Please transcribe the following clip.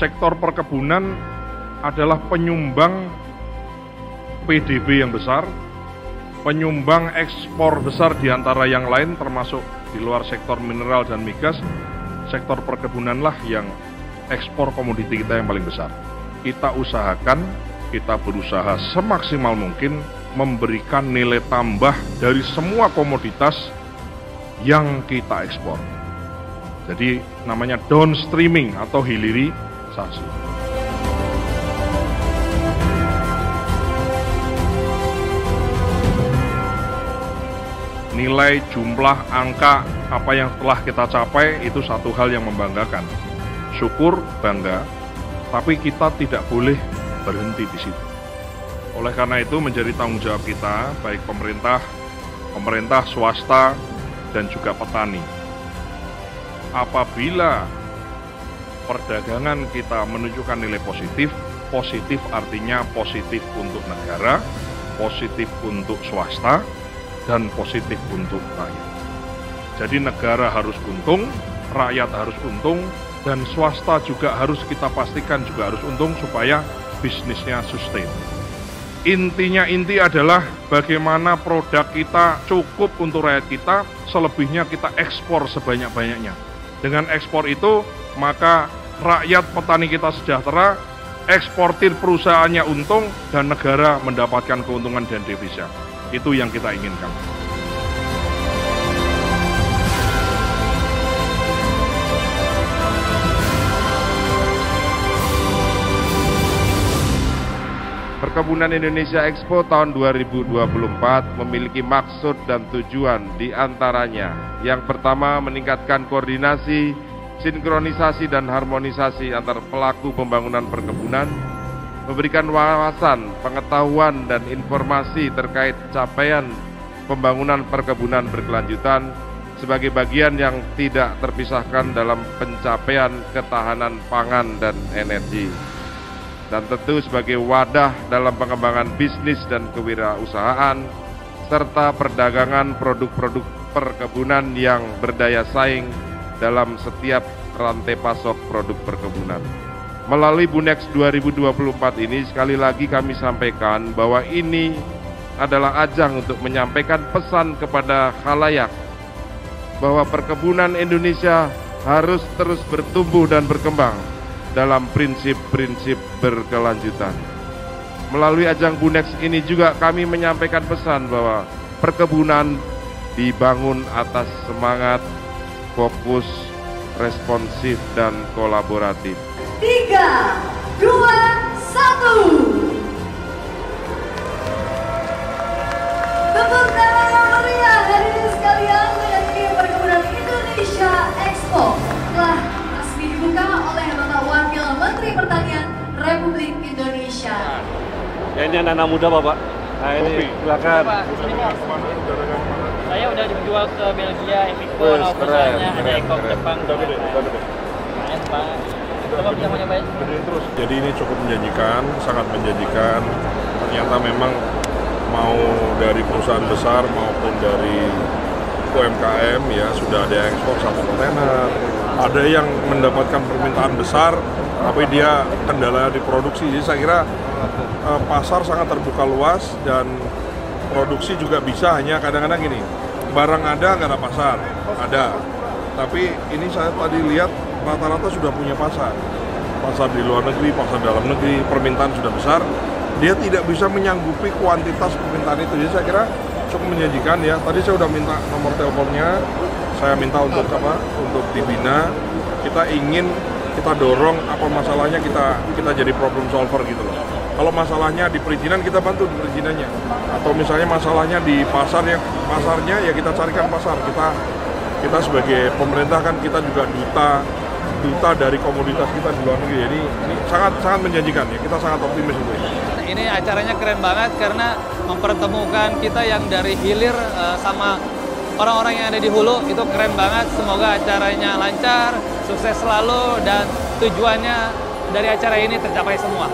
sektor perkebunan adalah penyumbang PDB yang besar, penyumbang ekspor besar di antara yang lain, termasuk di luar sektor mineral dan migas. Sektor perkebunanlah yang ekspor komoditi kita yang paling besar. Kita usahakan, kita berusaha semaksimal mungkin memberikan nilai tambah dari semua komoditas yang kita ekspor. Jadi namanya downstreaming atau hilirisasi. Nilai, jumlah, angka, apa yang telah kita capai itu satu hal yang membanggakan. Syukur, bangga, tapi kita tidak boleh berhenti di situ. Oleh karena itu menjadi tanggung jawab kita, baik pemerintah, swasta, dan juga petani. Apabila perdagangan kita menunjukkan nilai positif, positif artinya positif untuk negara, positif untuk swasta, dan positif untuk rakyat. Jadi negara harus untung, rakyat harus untung, dan swasta juga harus kita pastikan juga harus untung supaya bisnisnya sustain. Inti adalah bagaimana produk kita cukup untuk rakyat kita, selebihnya kita ekspor sebanyak-banyaknya. Dengan ekspor itu, maka rakyat petani kita sejahtera, eksportir perusahaannya untung, dan negara mendapatkan keuntungan dan devisa. Itu yang kita inginkan. Perkebunan Indonesia Expo tahun 2024 memiliki maksud dan tujuan di antaranya. Yang pertama, meningkatkan koordinasi, sinkronisasi dan harmonisasi antar pelaku pembangunan perkebunan, memberikan wawasan, pengetahuan, dan informasi terkait capaian pembangunan perkebunan berkelanjutan sebagai bagian yang tidak terpisahkan dalam pencapaian ketahanan pangan dan energi. Dan tentu sebagai wadah dalam pengembangan bisnis dan kewirausahaan, serta perdagangan produk-produk perkebunan yang berdaya saing dalam setiap rantai pasok produk perkebunan. Melalui Bunex 2024 ini sekali lagi kami sampaikan bahwa ini adalah ajang untuk menyampaikan pesan kepada khalayak bahwa perkebunan Indonesia harus terus bertumbuh dan berkembang dalam prinsip-prinsip berkelanjutan. Melalui ajang Bunex ini juga kami menyampaikan pesan bahwa perkebunan dibangun atas semangat, fokus, responsif, dan kolaboratif. 3, 2, 1. Tepuk tangan yang meriah hadirin sekalian, menghadiri Perkebunan Indonesia Expo telah resmi dibuka oleh Bapak Wakil Menteri Pertanian Republik Indonesia. Ya, ini anak-anak muda Bapak. Nah ini silakan. Saya udah dijual ke Belgia, Emiko, perusahaannya ada Eko Jepang. Keren Pak. Coba bisa mau nyobain. Terus. Jadi ini cukup menjanjikan, sangat menjanjikan. Ternyata memang mau dari perusahaan besar maupun dari UMKM ya sudah ada yang ekspor 1 kontainer. Ada yang mendapatkan permintaan besar, tapi dia kendala di produksi. Jadi saya kira pasar sangat terbuka luas dan produksi juga bisa, hanya kadang-kadang gini, barang ada nggak ada pasar, ada. Tapi ini saya tadi lihat rata-rata sudah punya pasar di luar negeri, pasar dalam negeri, permintaan sudah besar. Dia tidak bisa menyanggupi kuantitas permintaan itu. Jadi saya kira cukup menjanjikan ya. Tadi saya sudah minta nomor teleponnya, saya minta untuk untuk dibina. Kita ingin, kita dorong apa masalahnya, kita jadi problem solver gitu loh. Kalau masalahnya di perizinan, kita bantu di perizinannya. Atau misalnya masalahnya di pasarnya ya kita carikan pasar. Kita sebagai pemerintah kan kita juga duta dari komoditas kita di luar negeri. Jadi ini sangat menjanjikan ya. Kita sangat optimis untuk ini. Ini acaranya keren banget karena mempertemukan kita yang dari hilir sama orang-orang yang ada di hulu. Itu keren banget. Semoga acaranya lancar, sukses selalu, dan tujuannya dari acara ini tercapai semua.